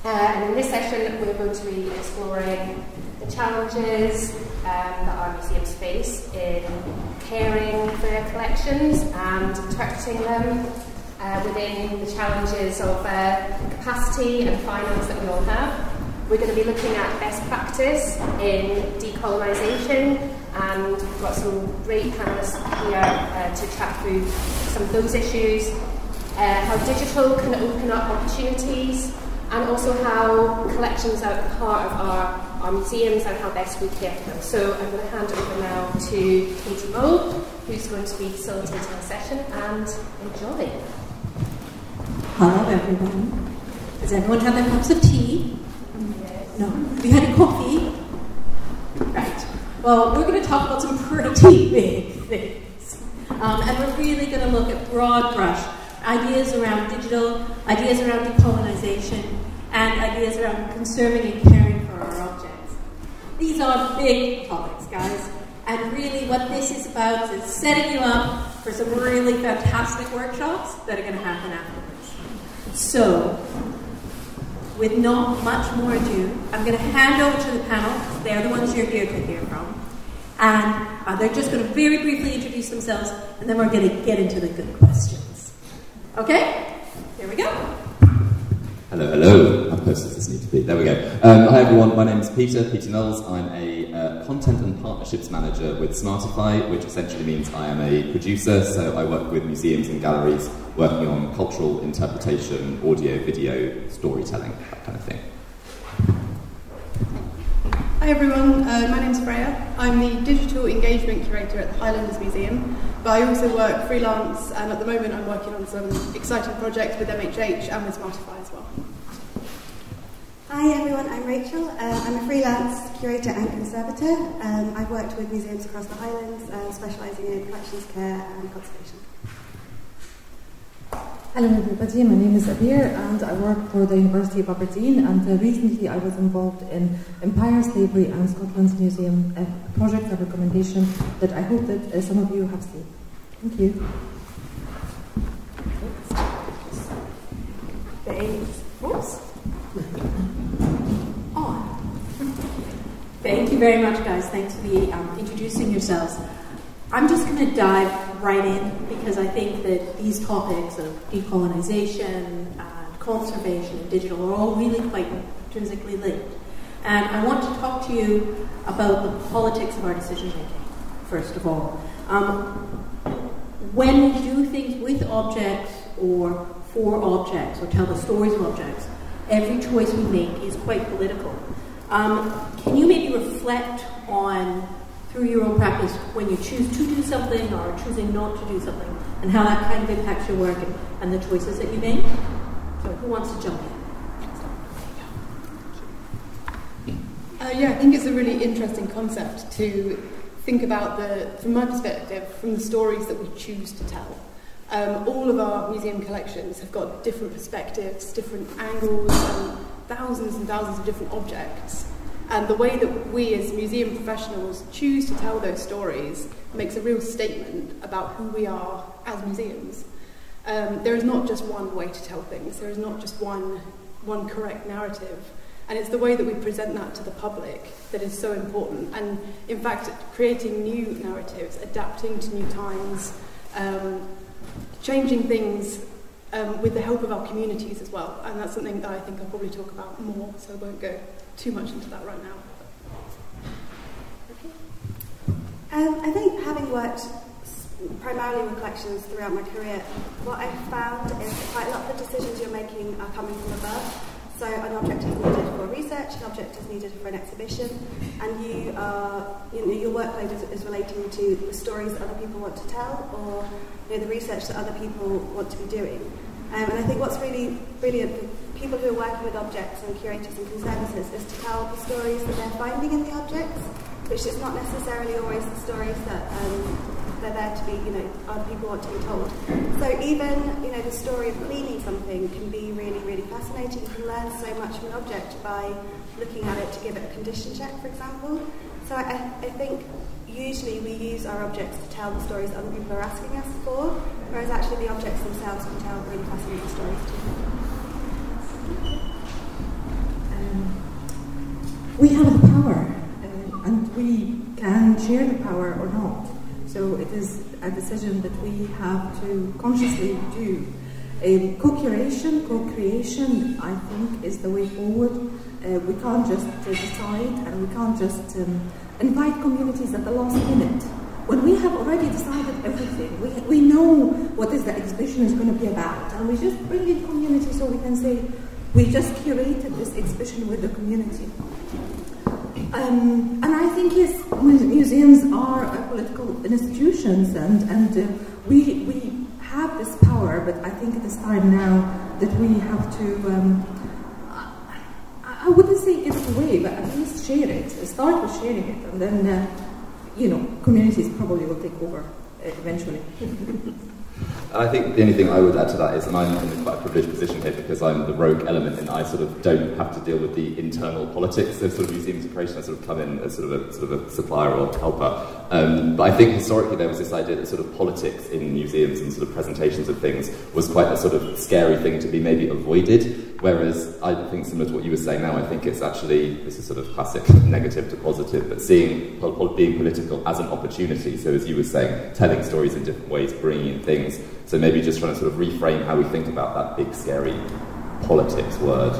And in this session, we're going to be exploring the challenges that our museums face in caring for their collections and interpreting them within the challenges of capacity and finance that we all have. We're going to be looking at best practice in decolonisation, and we've got some great panellists here to chat through some of those issues, how digital can open up opportunities, and also how collections are at the heart of our museums and how best we care for them. So I'm going to hand over now to Katey Boal, who's going to be facilitating the session, and enjoy. Hello everyone. Has everyone had their cups of tea? Yes. No? Have you had your coffee? Right. Well, we're going to talk about some pretty big things. And we're really going to look at broad brush ideas around digital, ideas around decolonisation, and ideas around conserving and caring for our objects. These are big topics, guys. And really what this is about is setting you up for some really fantastic workshops that are going to happen afterwards. So, with not much more ado, I'm going to hand over to the panel. They're the ones you're here to hear from. And they're just going to very briefly introduce themselves, and then we're going to get into the good questions. Okay? Here we go. Hello, hello. How close does this need to be? There we go. Hi everyone, my name is Peter Knowles. I'm a content and partnerships manager with Smartify, which essentially means I am a producer, so I work with museums and galleries working on cultural interpretation, audio, video, storytelling, that kind of thing. Hi everyone, my name's Freya. I'm the digital engagement curator at the Highlanders Museum, but I also work freelance, and at the moment I'm working on some exciting projects with MHH and with Smartify as well. Hi everyone, I'm Rachael. I'm a freelance curator and conservator. I've worked with museums across the Highlands, specialising in collections care and conservation. Hello everybody, my name is Abeer and I work for the University of Aberdeen, and recently I was involved in Empire, Slavery and Scotland's Museum, a project and recommendation that I hope that some of you have seen. Thank you. Thank you very much, guys. Thanks for the introducing yourselves. I'm just going to dive right in because I think that these topics of decolonisation, conservation and digital are all really quite intrinsically linked. And I want to talk to you about the politics of our decision making, first of all. When we do things with objects or for objects or tell the stories of objects, every choice we make is quite political. Can you maybe reflect on, through your own practice, when you choose to do something or choosing not to do something, and how that kind of impacts your work and the choices that you make? So who wants to jump in? Yeah, I think it's a really interesting concept to think about, from my perspective, from the stories that we choose to tell. All of our museum collections have got different perspectives, different angles, and thousands of different objects. And the way that we as museum professionals choose to tell those stories makes a real statement about who we are as museums. There is not just one way to tell things, there is not just one correct narrative. And it's the way that we present that to the public that is so important. And in fact, creating new narratives, adapting to new times, changing things with the help of our communities as well. And that's something that I think I'll probably talk about more, so I won't go too much into that right now. I think having worked primarily with collections throughout my career, what I've found is that quite a lot of the decisions you're making are coming from above. So an object is needed for research, an object is needed for an exhibition, and your workload is relating to the stories that other people want to tell, or the research that other people want to be doing. And I think what's really brilliant for people who are working with objects and curators and conservators is to tell the stories that they're finding in the objects, which is not necessarily always the stories that they're there to be, other people want to be told. So even, the story of cleaning something can be really, really fascinating. You can learn so much from an object by looking at it to give it a condition check, for example. So I think usually we use our objects to tell the stories other people are asking us for, whereas actually the objects themselves can tell really fascinating stories too. we have the power, and we can share the power or not. So it is a decision that we have to consciously do. Co-curation, co-creation, I think, is the way forward. We can't just decide, and we can't just invite communities at the last minute. When we have already decided everything, we know what is the exhibition is going to be about, and we just bring in community so we can say, we just curated this exhibition with the community. And I think, yes, museums are political institutions, and we have this power, but I think it is time now that we have to, I wouldn't say give it away, but at least share it. Start with sharing it, and then, communities probably will take over eventually. I think the only thing I would add to that is, and I'm in quite a privileged position here because I'm the rogue element, and I sort of don't have to deal with the internal politics of sort of museums and creation. I sort of come in as sort of a supplier or helper. But I think historically there was this idea that sort of politics in museums and sort of presentations of things was quite a sort of scary thing to be maybe avoided. Whereas I think, similar to what you were saying now, I think it's actually, this is sort of classic negative to positive, but seeing being political as an opportunity. So as you were saying, telling stories in different ways, bringing in things. So maybe just trying to sort of reframe how we think about that big, scary politics word.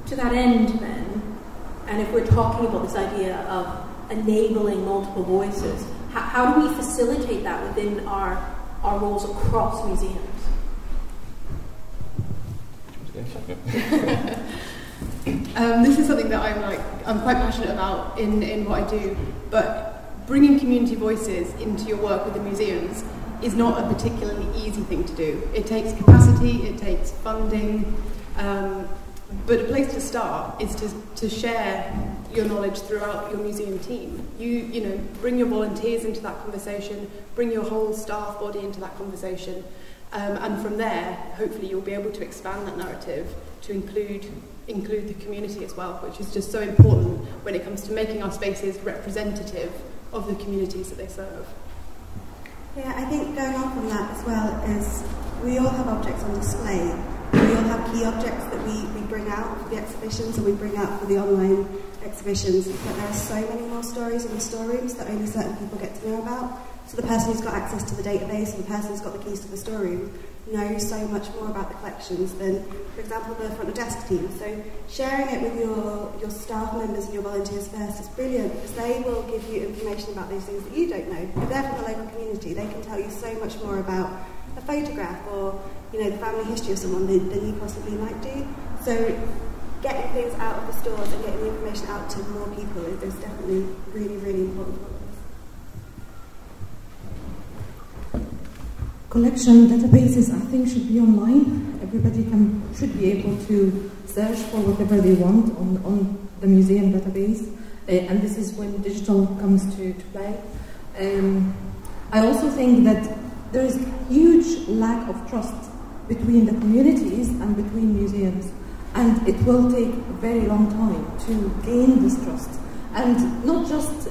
To that end, then, and if we're talking about this idea of enabling multiple voices, how do we facilitate that within our roles across museums? This is something that I'm quite passionate about in what I do, but bringing community voices into your work with the museums is not a particularly easy thing to do. It takes capacity, it takes funding, but a place to start is to share your knowledge throughout your museum team. You know, bring your volunteers into that conversation, bring your whole staff body into that conversation, and from there, hopefully you'll be able to expand that narrative to include the community as well, which is just so important when it comes to making our spaces representative of the communities that they serve. Yeah, I think going on from that as well is we all have objects on display. We all have key objects that we bring out for the exhibitions and we bring out for the online exhibitions, but there are so many more stories in the storerooms that only certain people get to know about. So the person who's got access to the database and the person who's got the keys to the storeroom knows so much more about the collections than, for example, the front of desk team. So sharing it with your staff members and your volunteers first is brilliant, because they will give you information about those things that you don't know. If they're from the local community, they can tell you so much more about a photograph or, the family history of someone than you possibly might do. So getting things out of the stores and getting the information out to more people is definitely really, really important. Collection databases, I think, should be online. Everybody should be able to search for whatever they want on the museum database, and this is when digital comes to play. I also think that there is huge lack of trust between the communities and between museums, and it will take a very long time to gain this trust, and not just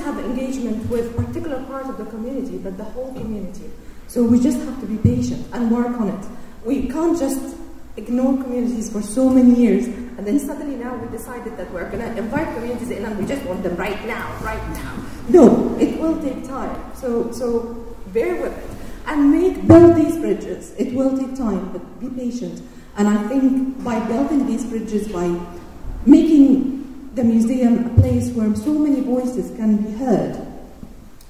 have engagement with a particular part of the community, but the whole community. So we just have to be patient and work on it. We can't just ignore communities for so many years, and then suddenly now we decided that we're going to invite communities in and we just want them right now. No, it will take time. So bear with it and build these bridges. It will take time, but be patient. And I think by building these bridges, by making the museum a place where so many voices can be heard,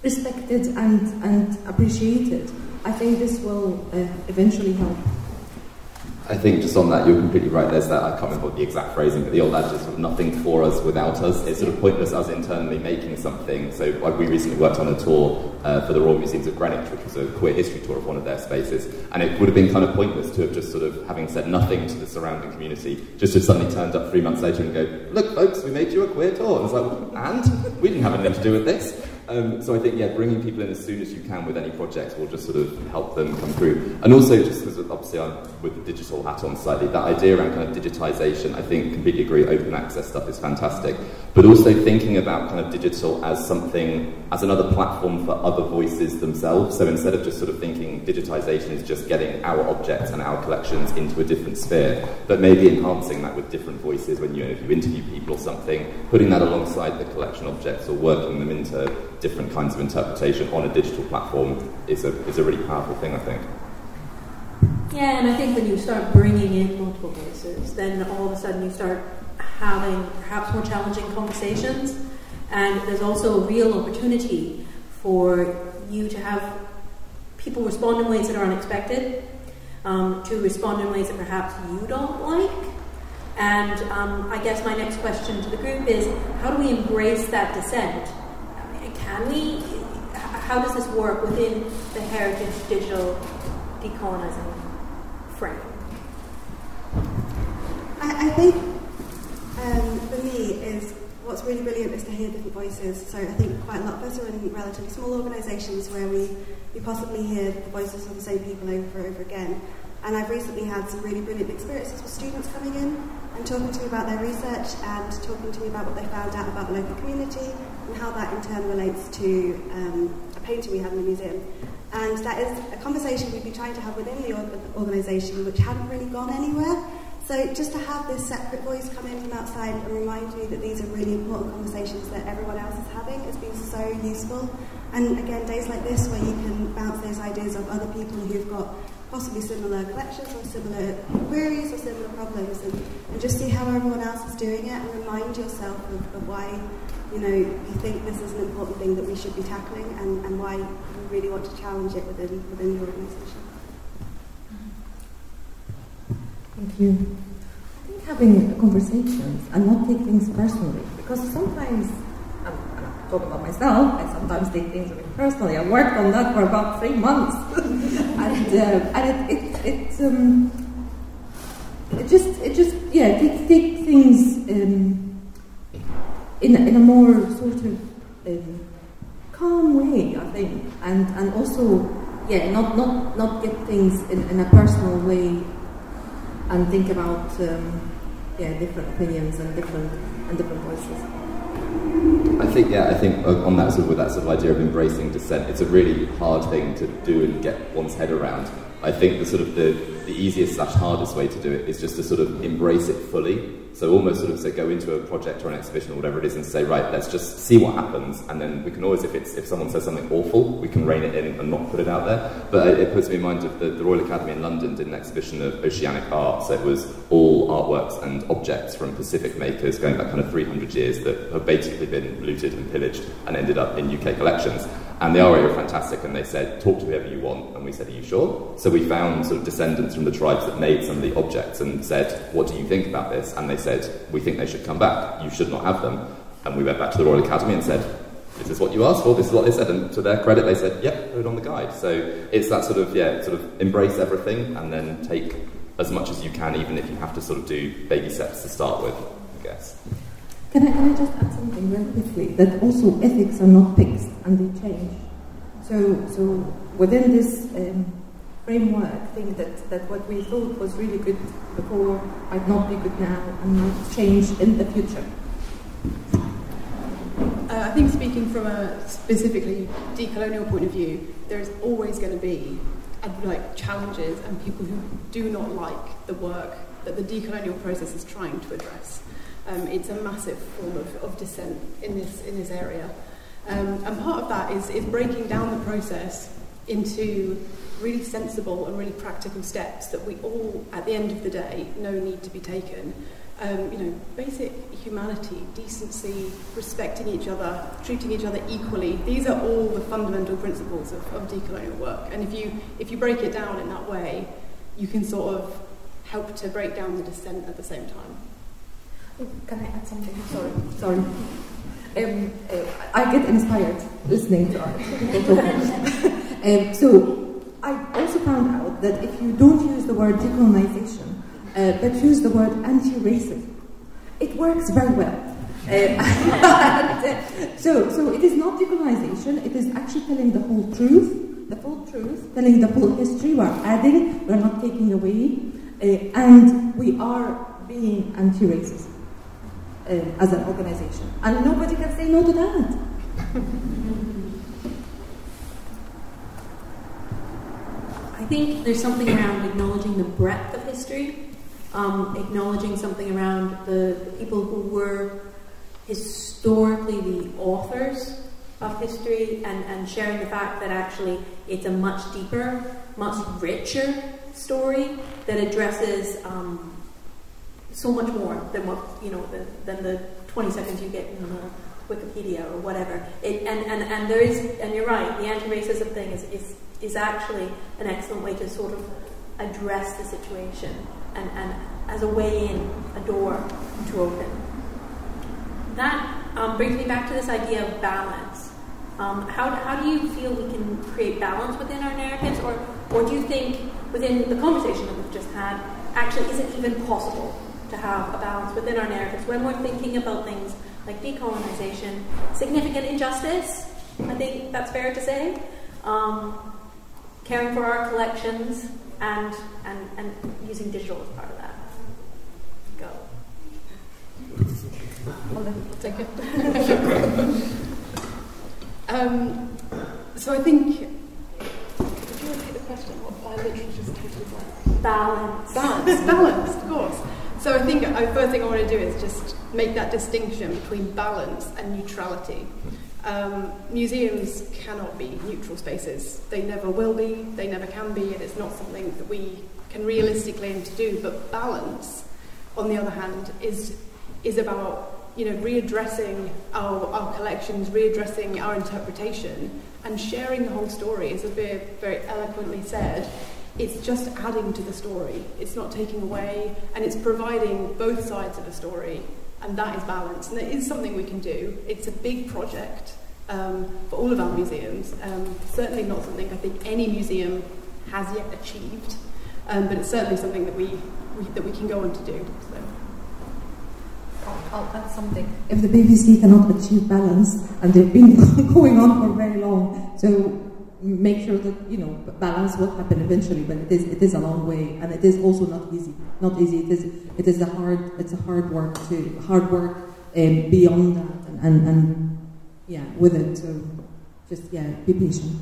respected and appreciated, I think this will eventually help. I think just on that, you're completely right. There's that, I can't remember the exact phrasing, but the old adage is sort of nothing for us without us. It's sort of pointless us internally making something. So we recently worked on a tour for the Royal Museums of Greenwich, which was a queer history tour of one of their spaces. And it would have been kind of pointless to have just sort of, having said nothing to the surrounding community, just have suddenly turned up 3 months later and go, look folks, we made you a queer tour. And it's like, and? We didn't have anything to do with this. So I think, yeah, bringing people in as soon as you can with any projects will just sort of help them come through. And also, just because obviously I'm with the digital hat on slightly, that idea around kind of digitisation, I think, completely agree, open access stuff is fantastic. But also thinking about kind of digital as something, as another platform for other voices themselves. So instead of just sort of thinking digitisation is just getting our objects and our collections into a different sphere, but maybe enhancing that with different voices when if you interview people or something, putting that alongside the collection objects or working them into different kinds of interpretation on a digital platform is a really powerful thing, I think. Yeah, and I think when you start bringing in multiple voices, then all of a sudden you start having perhaps more challenging conversations, and there's also a real opportunity for you to have people respond in ways that are unexpected, to respond in ways that perhaps you don't like. And I guess my next question to the group is, how do we embrace that dissent? Can we? How does this work within the heritage digital decolonising frame? I think for me is what's really brilliant is to hear different voices. So I think quite a lot of us are in relatively small organisations where we possibly hear the voices of the same people over and over again. And I've recently had some really brilliant experiences with students coming in and talking to me about their research and talking to me about what they found out about the local community and how that in turn relates to a painting we had in the museum. And that is a conversation we've been trying to have within the organisation which hadn't really gone anywhere. So just to have this separate voice come in from outside and remind me that these are really important conversations that everyone else is having has been so useful. And again, days like this where you can bounce those ideas off other people who've got possibly similar collections or similar queries or similar problems, and just see how everyone else is doing it and remind yourself of why you think this is an important thing that we should be tackling and why you really want to challenge it within the organisation. Thank you. I think having conversations and not take things personally, because sometimes, I'm talking about myself, I sometimes take things a bit personally. I worked on that for about 3 months, take things in a more sort of calm way, I think, and also not get things in a personal way. And think about different opinions and different voices. I think on that with that sort of idea of embracing dissent, it's a really hard thing to do and get one's head around. I think the easiest / hardest way to do it is just to sort of embrace it fully. So almost sort of go into a project or an exhibition or whatever it is and say, right, let's just see what happens, and then we can always, if someone says something awful, we can rein it in and not put it out there. But it puts me in mind of the Royal Academy in London did an exhibition of oceanic art, so it was all artworks and objects from Pacific makers going back kind of 300 years that have basically been looted and pillaged and ended up in UK collections. And the RA were fantastic, and they said, talk to whoever you want. And we said, are you sure? So we found sort of descendants from the tribes that made some of the objects and said, what do you think about this? And they said, we think they should come back. You should not have them. And we went back to the Royal Academy and said, this is what you asked for, this is what they said. And to their credit, they said, yep, put it on the guide. So it's that sort of embrace everything and then take as much as you can, even if you have to sort of do baby steps to start with, I guess. Can I just add something very quickly? That also ethics are not fixed and they change. So within this framework, I think that what we thought was really good before might not be good now and might change in the future. I think speaking from a specifically decolonial point of view, there is always going to be challenges and people who do not like the work that the decolonial process is trying to address. It's a massive form of dissent in this area. And part of that is breaking down the process into really sensible and really practical steps that we all, at the end of the day, know need to be taken. Basic humanity, decency, respecting each other, treating each other equally. These are all the fundamental principles of decolonial work. And if you break it down in that way, you can sort of help to break down the dissent at the same time. Can I add something? Sorry. I get inspired listening to art. So I also found out that if you don't use the word decolonization, but use the word anti-racism, it works very well. So it is not decolonization, it is actually telling the whole truth, telling the full history. We're adding, we're not taking away, and we are being anti-racist as an organization. And nobody can say no to that. I think there's something around acknowledging the breadth of history, acknowledging something around the people who were historically the authors of history, and sharing the fact that actually it's a much deeper, much richer story that addresses so much more than what than the 20 seconds you get in the Wikipedia or whatever. And there is, and you're right, the anti-racism thing is actually an excellent way to sort of address the situation and as a way in, a door to open. That brings me back to this idea of balance. How do you feel we can create balance within our narratives, or do you think within the conversation that we've just had, actually is it even possible to have a balance within our narratives when we're thinking about things like decolonization, significant injustice, I think that's fair to say, caring for our collections, and using digital as part of that. Go. I'll take it. So I think, if you repeat the question, what I literally just totally blank. Balance, of course. So I think the first thing I want to do is just make that distinction between balance and neutrality. Museums cannot be neutral spaces. They never will be, they never can be, and it's not something that we can realistically aim to do. But balance, on the other hand, is about readdressing our collections, readdressing our interpretation, and sharing the whole story. As Abeer very eloquently said, it's just adding to the story. It's not taking away, and it's providing both sides of the story, and that is balance. And it is something we can do. It's a big project for all of our museums. Certainly not something I think any museum has yet achieved, but it's certainly something that we can go on to do. So. I'll add something. If the BBC cannot achieve balance, and they've been going on for very long, so make sure that balance will happen eventually. But it is a long way, and it is also not easy. Not easy. It is a hard work beyond that, and with it. So just be patient.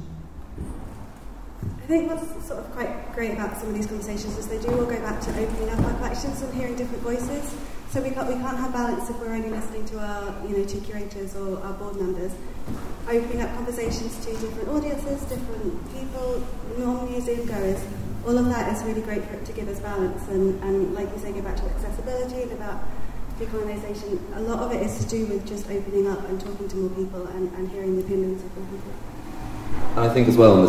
I think what's sort of quite great about some of these conversations is they do all go back to opening up our collections and hearing different voices. So we can't have balance if we're only listening to our two curators or our board members. Opening up conversations to different audiences, different people, non-museum goers. All of that is really great to give us balance. And like you say, go back to accessibility and about decolonisation. A lot of it is to do with just opening up and talking to more people and hearing the opinions of more people. And I think as well, on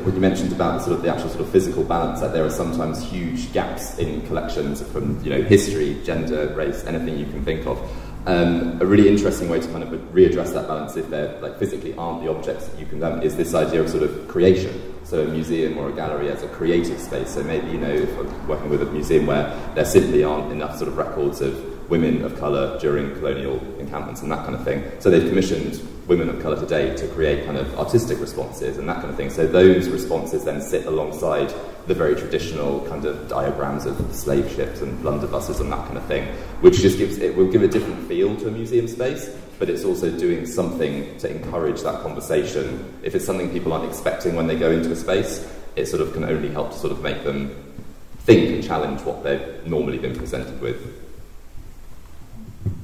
when you mentioned about the actual sort of physical balance, that there are sometimes huge gaps in collections from history, gender, race, anything you can think of. A really interesting way to kind of readdress that balance, if there physically aren't the objects that you condemn, is this idea of sort of creation. So a museum or a gallery as a creative space. So maybe if I'm working with a museum where there simply aren't enough sort of records of women of colour during colonial encampments and that kind of thing. So they've commissioned women of colour today to create kind of artistic responses and that kind of thing. So those responses then sit alongside the very traditional kind of diagrams of slave ships and blunderbusses and that kind of thing, which just will give a different feel to a museum space, but it's also doing something to encourage that conversation. If it's something people aren't expecting when they go into a space, it sort of can only help to sort of make them think and challenge what they've normally been presented with.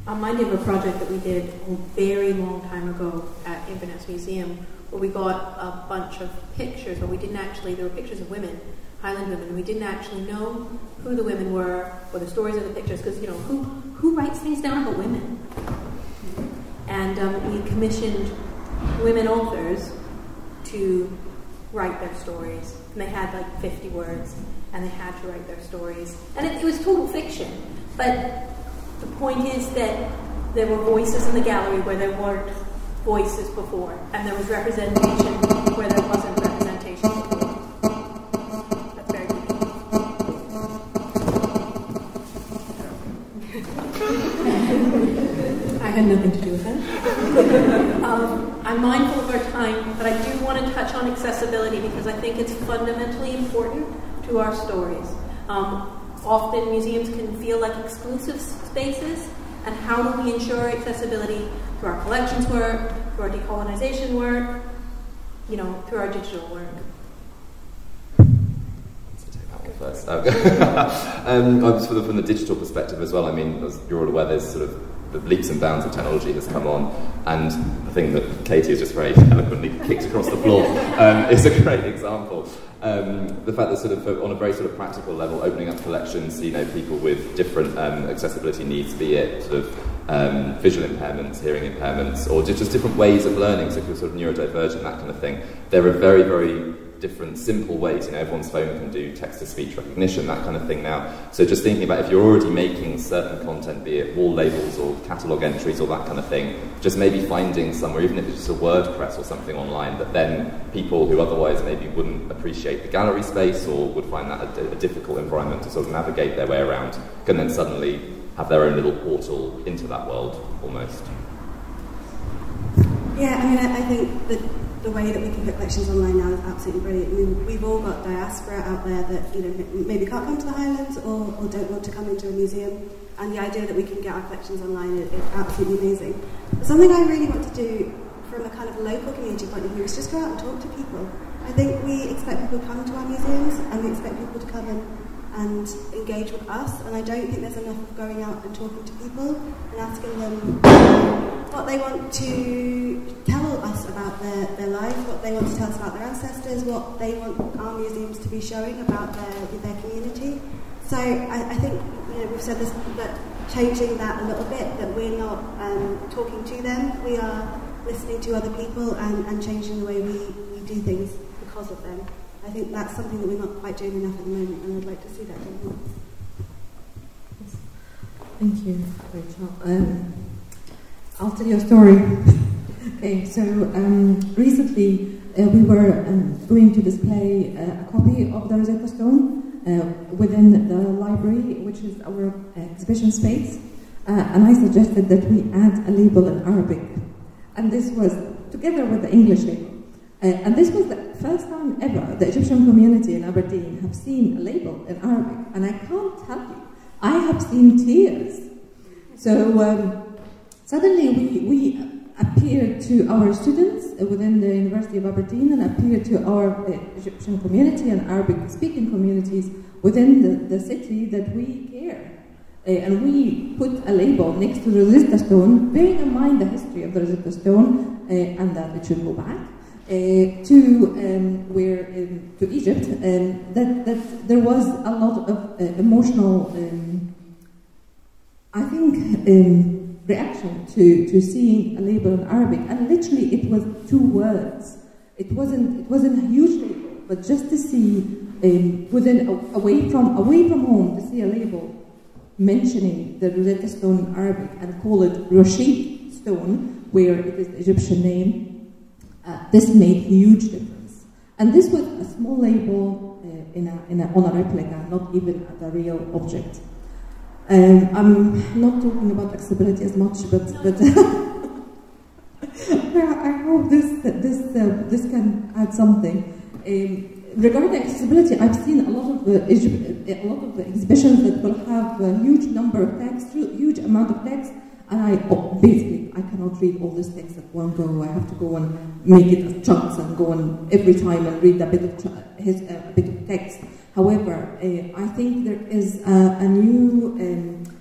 I'm reminded of a project that we did a very long time ago at Inverness Museum, where we got a bunch of pictures, but there were pictures of women, Highland women, and we didn't actually know who the women were or the stories of the pictures, because who writes things down about women? And we commissioned women authors to write their stories, and they had 50 words, and they had to write their stories, and it was total fiction, but the point is that there were voices in the gallery where there weren't voices before, and there was representation where there wasn't representation before. That's very good. I had nothing to do with it. I'm mindful of our time, but I do want to touch on accessibility because I think it's fundamentally important to our stories. Often museums can feel like exclusive spaces, and how do we ensure accessibility through our collections work, through our decolonization work, through our digital work? First. From the digital perspective as well, I mean, as you're all aware, there's sort of the leaps and bounds of technology has come on, and the thing that Katey has just very eloquently kicked across the floor is a great example. The fact that sort of on a very sort of practical level, opening up collections, people with different accessibility needs, be it sort of visual impairments, hearing impairments, or just different ways of learning, so if you're sort of neurodivergent, that kind of thing, there are very, very different simple ways. Everyone's phone can do text-to-speech recognition, that kind of thing now. So just thinking about if you're already making certain content, be it wall labels or catalogue entries or that kind of thing, just maybe finding somewhere, even if it's just a WordPress or something online, that then people who otherwise maybe wouldn't appreciate the gallery space or would find that a difficult environment to sort of navigate their way around, can then suddenly have their own little portal into that world, almost. Yeah, I mean, I think that the way that we can put collections online now is absolutely brilliant. I mean, we've all got diaspora out there that maybe can't come to the Highlands or don't want to come into a museum, and the idea that we can get our collections online is absolutely amazing. But something I really want to do from a kind of local community point of view is just go out and talk to people. I think we expect people to come to our museums, and we expect people to come and engage with us, and I don't think there's enough of going out and talking to people and asking them what they want to tell us about their life, what they want to tell us about their ancestors, what they want our museums to be showing about their community. So I think we've said this, but changing that a little bit, that we're not talking to them, we are listening to other people and changing the way we do things because of them. I think that's something that we're not quite doing enough at the moment, and I'd like to see that done more. Thank you, Rachel. I'll tell you a story. Okay, so recently we were going to display a copy of the Rosetta Stone within the library, which is our exhibition space, and I suggested that we add a label in Arabic, and this was together with the English label. And this was the first time ever the Egyptian community in Aberdeen have seen a label in Arabic, and I can't tell you, I have seen tears. So suddenly we appeared to our students within the University of Aberdeen and appeared to our Egyptian community and Arabic-speaking communities within the city that we care. And we put a label next to the Rosetta Stone, bearing in mind the history of the Rosetta Stone and that it should go back. To Egypt, that there was a lot of emotional, I think, reaction to seeing a label in Arabic, and literally it was 2 words. It wasn't a huge label, but just to see away from home, to see a label mentioning the Rosetta Stone in Arabic and call it Rashid Stone, where it is the Egyptian name. This made huge difference, and this was a small label on a replica, not even the real object. I'm not talking about accessibility as much, but I hope this can add something. Regarding accessibility, I've seen a lot of the exhibitions that will have a huge number of text, huge amount of text. And I cannot read all this text at one go. I have to go and make it as chunks and go on every time and read a bit of text. However, I think there is a new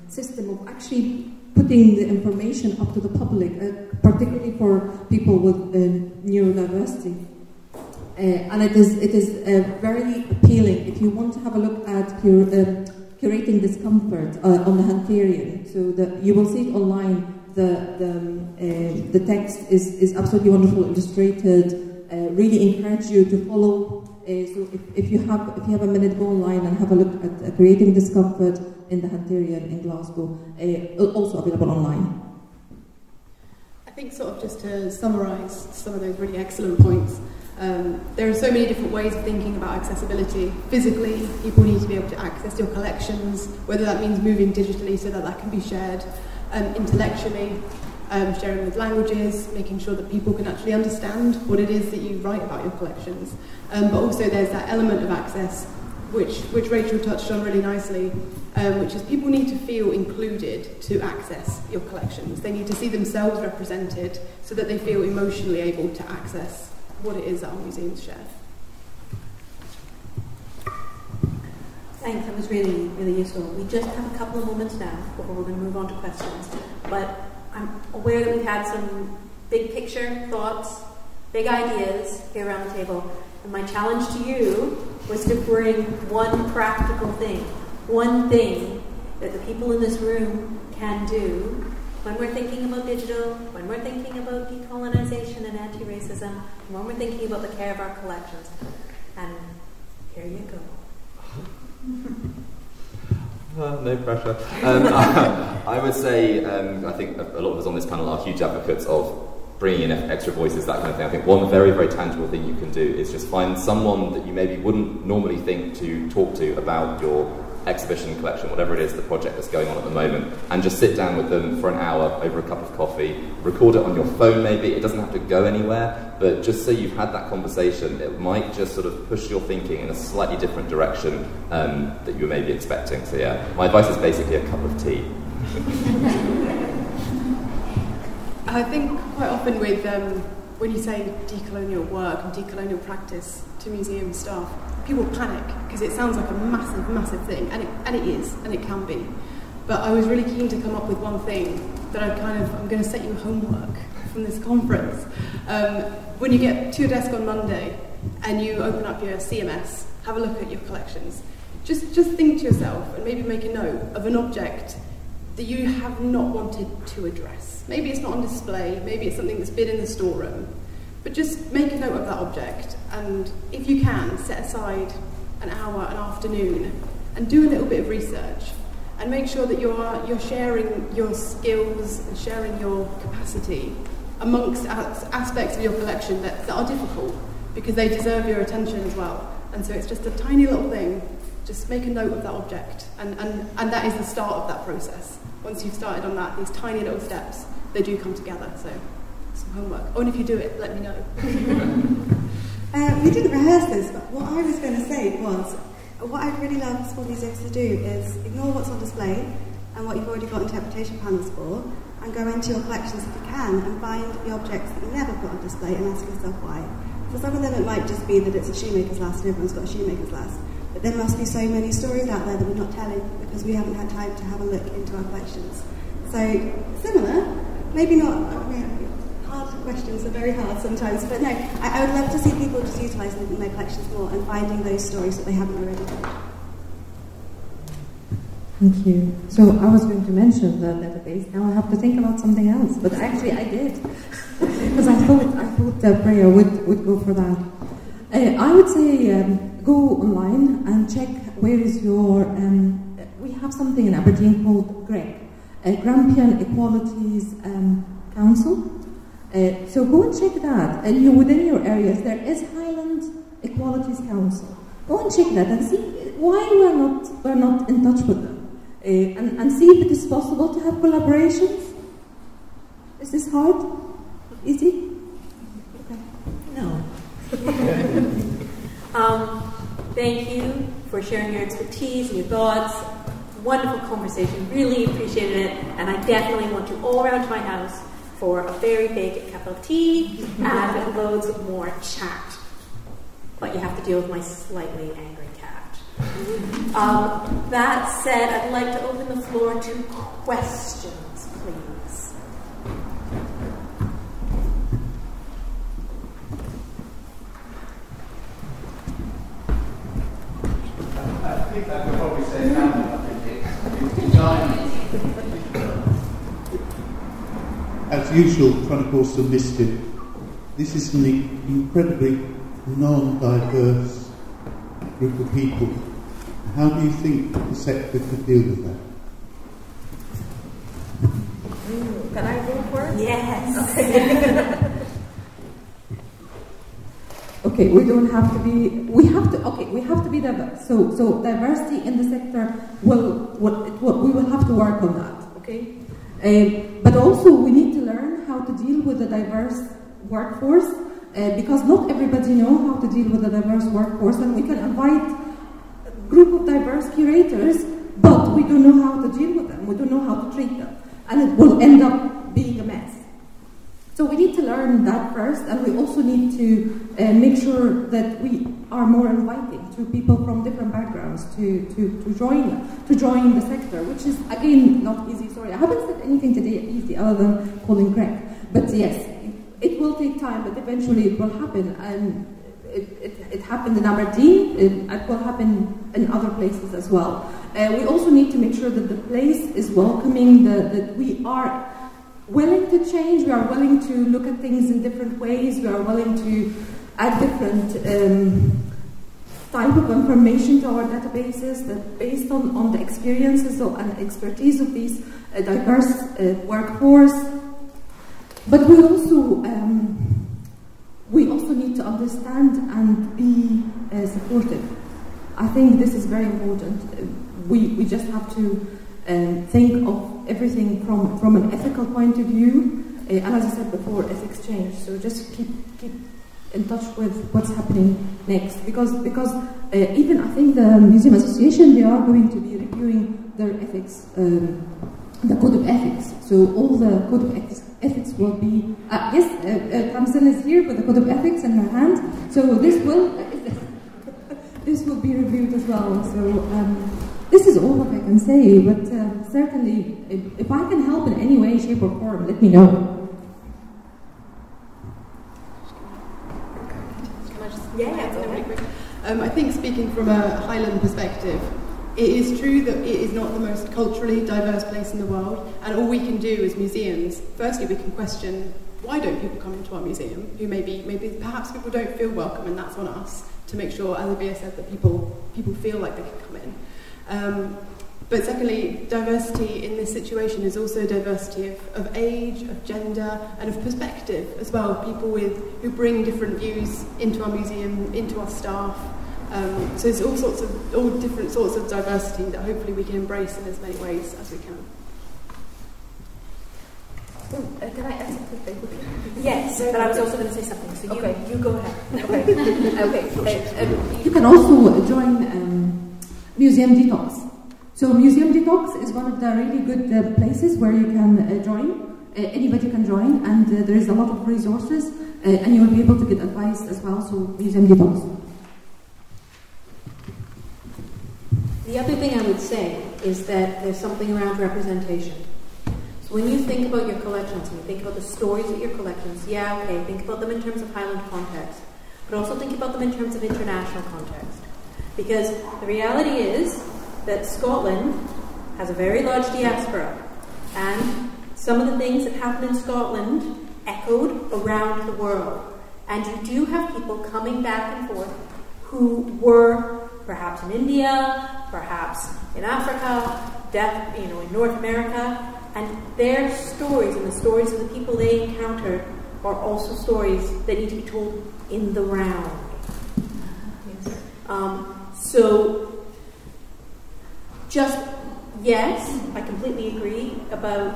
system of actually putting the information up to the public, particularly for people with neurodiversity. And it is very appealing if you want to have a look at curating discomfort on the Hunterian, so that you will see it online. The text is absolutely wonderful, illustrated. Really encourage you to follow. So if you have a minute, go online and have a look at creating discomfort in the Hunterian in Glasgow. Also available online. I think sort of just to summarise some of those really excellent points. There are so many different ways of thinking about accessibility. Physically, people need to be able to access your collections, whether that means moving digitally so that can be shared. Intellectually, sharing with languages, making sure that people can actually understand what it is that you write about your collections. But also there's that element of access, which Rachel touched on really nicely, which is people need to feel included to access your collections. They need to see themselves represented so that they feel emotionally able to access what it is that our museums share. Thanks, that was really, really useful. We just have a couple of moments now before we're going to move on to questions. But I'm aware that we've had some big picture thoughts, big ideas here around the table. And my challenge to you was to bring one practical thing, one thing that the people in this room can do when we're thinking about digital, when we're thinking about decolonization and anti-racism, when we're thinking about the care of our collections. And here you go. No pressure. I would say, I think a lot of us on this panel are huge advocates of bringing in extra voices, that kind of thing. I think one very, very tangible thing you can do is just find someone that you maybe wouldn't normally think to talk to about your exhibition, collection, whatever it is, the project that's going on at the moment, and just sit down with them for an hour over a cup of coffee, record it on your phone maybe, it doesn't have to go anywhere, but just so you've had that conversation, it might just sort of push your thinking in a slightly different direction that you were maybe expecting. So yeah, my advice is basically a cup of tea. I think quite often with when you say decolonial work and decolonial practice to museum staff, people panic because it sounds like a massive, massive thing, and it is, and it can be. But I was really keen to come up with one thing that I'm going to set you homework from this conference. When you get to your desk on Monday and you open up your CMS, have a look at your collections, just think to yourself and maybe make a note of an object that you have not wanted to address. Maybe it's not on display, maybe it's something that's been in the storeroom, but just make a note of that object, and if you can, set aside an hour, an afternoon, and do a little bit of research, and make sure that you're sharing your skills and sharing your capacity amongst aspects of your collection that are difficult, because they deserve your attention as well. And so it's just a tiny little thing. Just make a note of that object, and that is the start of that process. Once you've started on that, these tiny little steps, they do come together. So some homework. Oh, and if you do it, let me know. We didn't rehearse this, but what I was going to say was, what I'd really love small museums to do is ignore what's on display and what you've already got interpretation panels for, and go into your collections if you can, and find the objects that you never put on display and ask yourself why. For some of them it might just be that it's a shoemaker's last and everyone's got a shoemaker's last. But there must be so many stories out there that we're not telling because we haven't had time to have a look into our collections. So, similar, maybe not, hard questions are very hard sometimes, but no, I would love to see people just utilising their collections more and finding those stories that they haven't already told. Thank you. So I was going to mention the database, now I have to think about something else, but actually I did, because I thought that Freya would go for that. I would say go online and check where is your, we have something in Aberdeen called GREC, Grampian Equalities Council. So go and check that, and within your areas there is Highland Equalities Council. Go and check that and see why we're not in touch with them, and see if it is possible to have collaborations. Is this hard? Easy? Okay. No. Thank you for sharing your expertise and your thoughts. Wonderful conversation, really appreciated it, and I definitely want you all around to my house for a very big cup of tea and loads more chat. But you have to deal with my slightly angry cat. That said, I'd like to open the floor to questions, please. I think I could probably say that. I think it's design. As usual, trying to cause some mischief. This is an incredibly non-diverse group of people. How do you think the sector could deal with that? Can I go first? Yes. Okay. Okay, we don't have to be. We have to be diverse. So diversity in the sector we will have to work on that. Okay, but also we need to learn how to deal with a diverse workforce, because not everybody knows how to deal with a diverse workforce, and we can invite a group of diverse curators, but we don't know how to deal with them, we don't know how to treat them, and it will end up being a mess. So we need to learn that first, and we also need to make sure that we are more inviting to people from different backgrounds to join the sector, which is, again, not easy. Sorry, I haven't said anything today easy other than calling Greg. But yes, it will take time, but eventually it will happen. And it happened in Aberdeen, it will happen in other places as well. We also need to make sure that the place is welcoming, that we are willing to change, we are willing to look at things in different ways, we are willing to add different type of information to our databases that based on the experiences and expertise of these diverse workforce. But we also need to understand and be supportive. I think this is very important. We just have to think of everything from an ethical point of view, and as I said before, ethics change. So just keep in touch with what's happening next, because even I think the Museum Association, they are going to be reviewing their ethics, the code of ethics. So all the code of ethics will be yes. Tamsin is here with the code of ethics in her hand. So this will be reviewed as well. So. This is all that I can say, but certainly, if I can help in any way, shape, or form, let me know. Can I just really quick? I think speaking from a Highland perspective, it is true that it is not the most culturally diverse place in the world, and all we can do as museums, firstly, we can question why don't people come into our museum, who maybe perhaps people don't feel welcome, and that's on us to make sure, as Abeer said, that people feel like they can come in. But secondly, diversity in this situation is also diversity of age, of gender, and of perspective as well. People who bring different views into our museum, into our staff. So it's all different sorts of diversity that hopefully we can embrace in as many ways as we can. Can I add something? Yes, but I was also going to say something. So you go ahead. Okay. You can also join Museum Detox. So Museum Detox is one of the really good places where you can join. Anybody can join, and there is a lot of resources, and you will be able to get advice as well. So Museum Detox. The other thing I would say is that there's something around representation. So when you think about your collections, and you think about the stories of your collections, think about them in terms of Highland context, but also think about them in terms of international context. Because the reality is that Scotland has a very large diaspora, and some of the things that happen in Scotland echoed around the world. And you do have people coming back and forth who were perhaps in India, perhaps in Africa, in North America, and their stories and the stories of the people they encountered are also stories that need to be told in the round. So, yes, I completely agree about,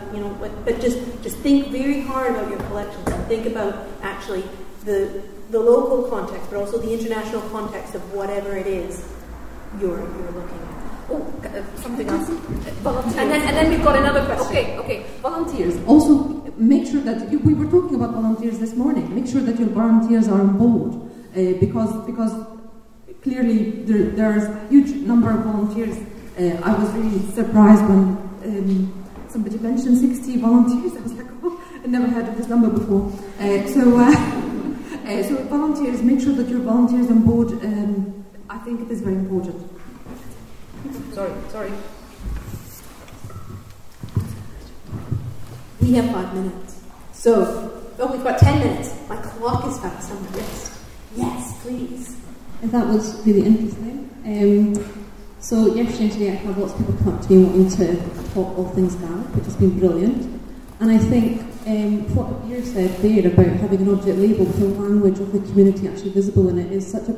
but just think very hard about your collections and think about actually the local context, but also the international context of whatever it is you're looking at. Something else. Volunteers. And then we've got another question. Okay. Volunteers. Also, make sure that we were talking about volunteers this morning. Make sure that your volunteers are on board, because clearly there's a huge number of volunteers. I was really surprised when somebody mentioned 60 volunteers. I was like, I never heard of this number before. So volunteers, make sure that your volunteers on board. I think it is very important. Sorry. We have 5 minutes. So, we've got 10 minutes. My clock is fast on the wrist. Yes, please. And that was really interesting. So yesterday and today I had lots of people come up to me wanting to talk all things Gaelic, which has been brilliant. And I think what Abeer said there about having an object label with the language of the community actually visible in it is such a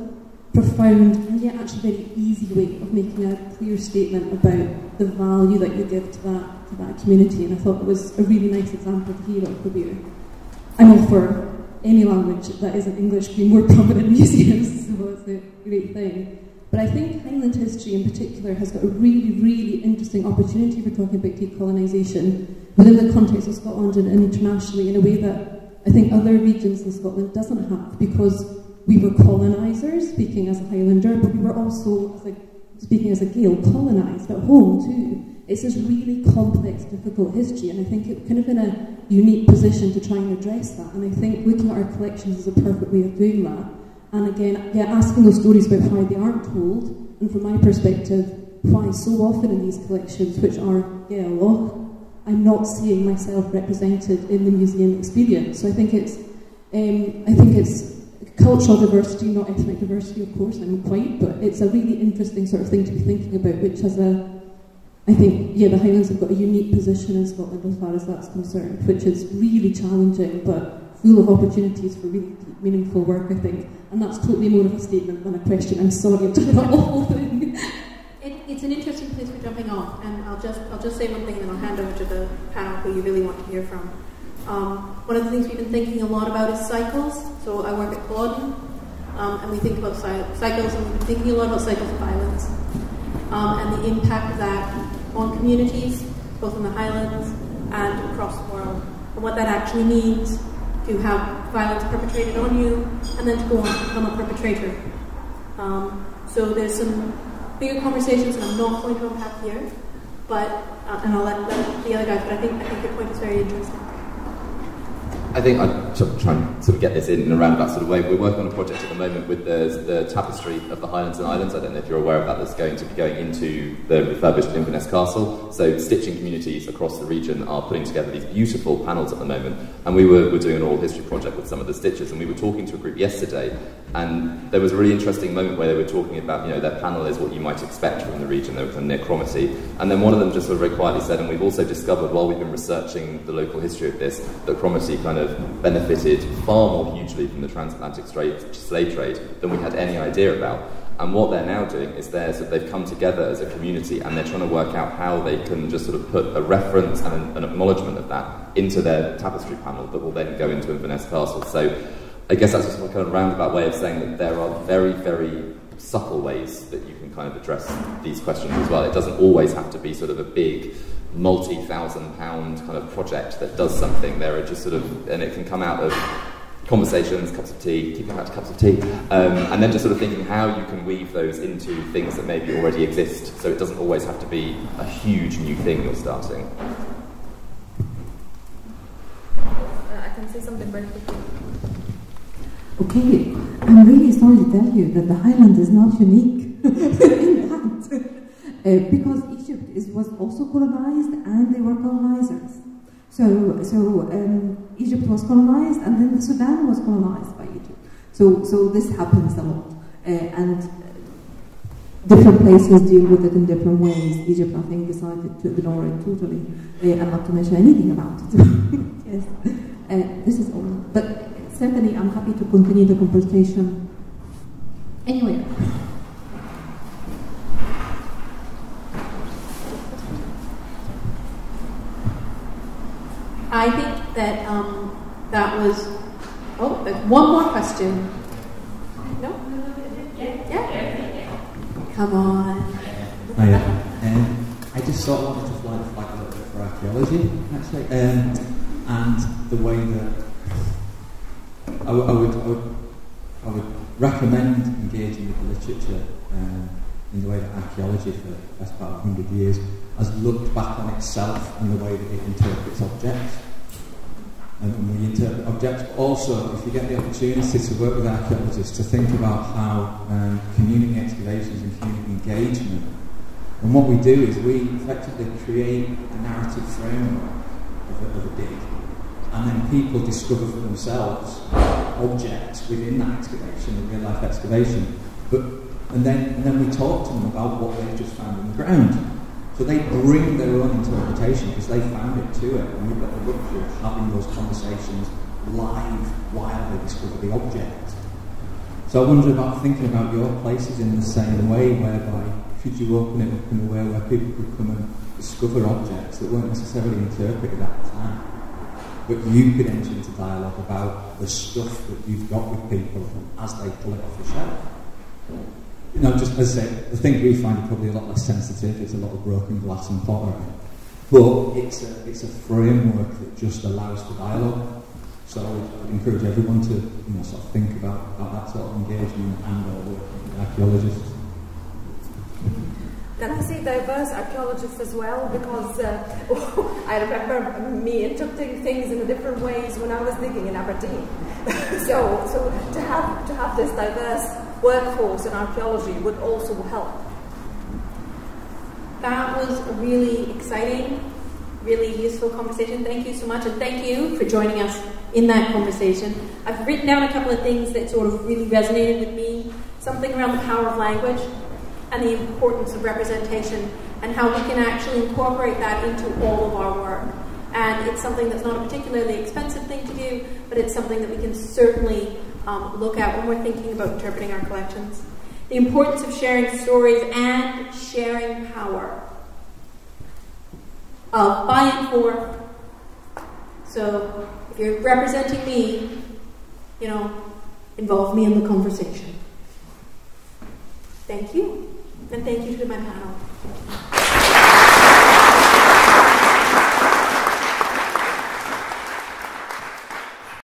profound and yet actually very easy way of making a clear statement about the value that you give to that community. And I thought it was a really nice example to hear of Abeer. I'm all for any language that isn't English being more prominent in museums, so it's a great thing. But I think Highland history in particular has got a really, really interesting opportunity for talking about decolonisation within the context of Scotland and internationally in a way that I think other regions in Scotland doesn't have, because we were colonisers, speaking as a Highlander, but we were also, speaking as a Gael, colonised at home too. It's this really complex, difficult history, and I think it's kind of in a unique position to try and address that. And I think looking at our collections is a perfect way of doing that. And again, asking those stories about why they aren't told, and from my perspective, why so often in these collections, which are a lot, I'm not seeing myself represented in the museum experience. So I think it's cultural diversity, not ethnic diversity, of course, I'm quite, but it's a really interesting sort of thing to be thinking about, which has I think, the Highlands have got a unique position in Scotland as far as that's concerned, which is really challenging, but full of opportunities for really deep, meaningful work, I think. And that's totally more of a statement than a question. I'm sorry, I've done that whole thing. It's an interesting place for jumping off, and I'll just say one thing, then I'll hand over to the panel who you really want to hear from. One of the things we've been thinking a lot about is cycles. So I work at Culloden, and we think about cycles, and we've been thinking a lot about cycles of violence, and the impact of that on communities, both in the Highlands and across the world, and what that actually means to have violence perpetrated on you, and then to go on to become a perpetrator. So there's some bigger conversations that I'm not going to unpack here, but and I'll let the other guys. But I think your point is very interesting. I think I'm trying to sort of get this in a roundabout sort of way. We're working on a project at the moment with the tapestry of the Highlands and Islands. I don't know if you're aware of that. That's going to be going into the refurbished Inverness Castle. So stitching communities across the region are putting together these beautiful panels at the moment. And we were doing an oral history project with some of the stitchers, and we were talking to a group yesterday, and there was a really interesting moment where they were talking about, their panel is what you might expect from the region. They were kind of near Cromarty. And then one of them just sort of very quietly said, and we've also discovered while we've been researching the local history of this, that Cromarty kind of benefited far more hugely from the transatlantic slave trade than we had any idea about. And what they're now doing is they've come together as a community, and they're trying to work out how they can just sort of put a reference and an acknowledgement of that into their tapestry panel that will then go into Inverness Castle. So I guess that's just a kind of roundabout way of saying that there are very, very subtle ways that you can kind of address these questions as well. It doesn't always have to be sort of a big multi-thousand-pound kind of project that does something. There are just sort of, and it can come out of conversations, cups of tea, keeping back to cups of tea, and then just sort of thinking how you can weave those into things that maybe already exist, so it doesn't always have to be a huge new thing you're starting. I can say something very quickly. Okay, I'm really sorry to tell you that the Highland is not unique in that, because Egypt was also colonized, and they were colonizers. So Egypt was colonized, and then Sudan was colonized by Egypt. So this happens a lot, and different places deal with it in different ways. Egypt, I think, decided to ignore it totally, and not to mention anything about it. Yes, this is all. But certainly, I'm happy to continue the conversation anyway. I think that that was. Oh, there's one more question. No? Yeah? Come on. I just sort of wanted to fly the flag a little bit for archaeology, actually, and the way that I would recommend engaging with the literature in the way that archaeology for the best part of 100 years has looked back on itself and the way that it interprets objects. And when we interpret objects, but also if you get the opportunity to work with archaeologists to think about how community excavations and community engagement, and what we do is we effectively create a narrative framework of a dig, and then people discover for themselves objects within that excavation, a real life excavation, and then we talk to them about what they've just found in the ground. So they bring their own interpretation because they found it to it, and we've got the luxury of having those conversations live while they discover the object. So I wonder about thinking about your places in the same way, whereby could you open it up in a way where people could come and discover objects that weren't necessarily interpreted at the time? but you could enter into dialogue about the stuff that you've got with people as they pull it off the shelf. You know, just as I say, the thing we find are probably a lot less sensitive. It's a lot of broken glass and pottery, but it's a framework that just allows for dialogue. So I would encourage everyone to, you know, sort of think about that sort of engagement and or working with archaeologists. Can I say diverse archaeologists as well? Because I remember me interpreting things in different ways when I was digging in Aberdeen. so to have this diverse workforce in archaeology would also help. That was a really exciting, really useful conversation. Thank you so much, and thank you for joining us in that conversation. I've written down a couple of things that sort of really resonated with me. Something around the power of language and the importance of representation and how we can actually incorporate that into all of our work. And it's something that's not a particularly expensive thing to do, but it's something that we can certainly look at when we're thinking about interpreting our collections. The importance of sharing stories and sharing power. By and for. So if you're representing me, you know, involve me in the conversation. Thank you. And thank you to my panel.